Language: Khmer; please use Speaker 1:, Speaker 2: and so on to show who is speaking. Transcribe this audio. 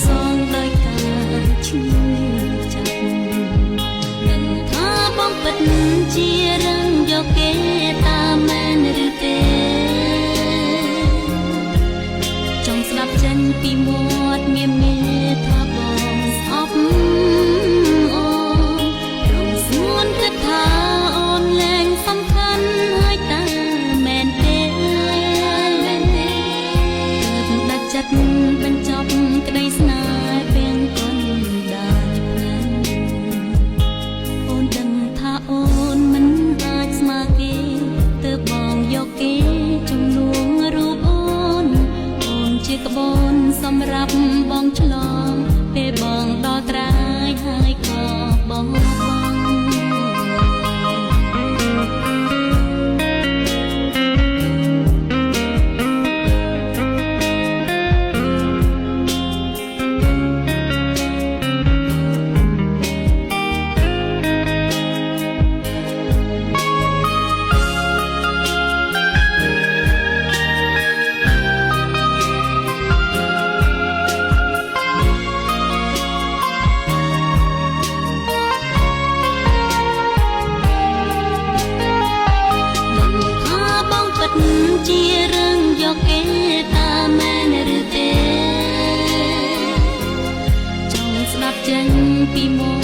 Speaker 1: សងដោយការឈឺចាប់នឹងថាបងពិតជារឿងយកគេតាមមែនឬទេចង់ស្ដាប់ចេញពីមាត់មានថាបងស្អប់អូនរំស្ងួនគិតថាអូនលែងសំខាន់ហើយតើមែនទេដាច់ចិត្តបញ្ចប់ក្តីស្នេហ៍ពេលកូនដាច់ភ្នែកអូនដឹងថាអូនមិនអាចស្មើគេទើបបងយកគេជំនួងរូបអូនជាក្បូនសម្រាប់បងឆ្លងពេលបងដល់ត្រាយហើយក៏បងជារឿងយកគេតាមមែនឬទេចង់ស្ដាប់ចេញពីមុខ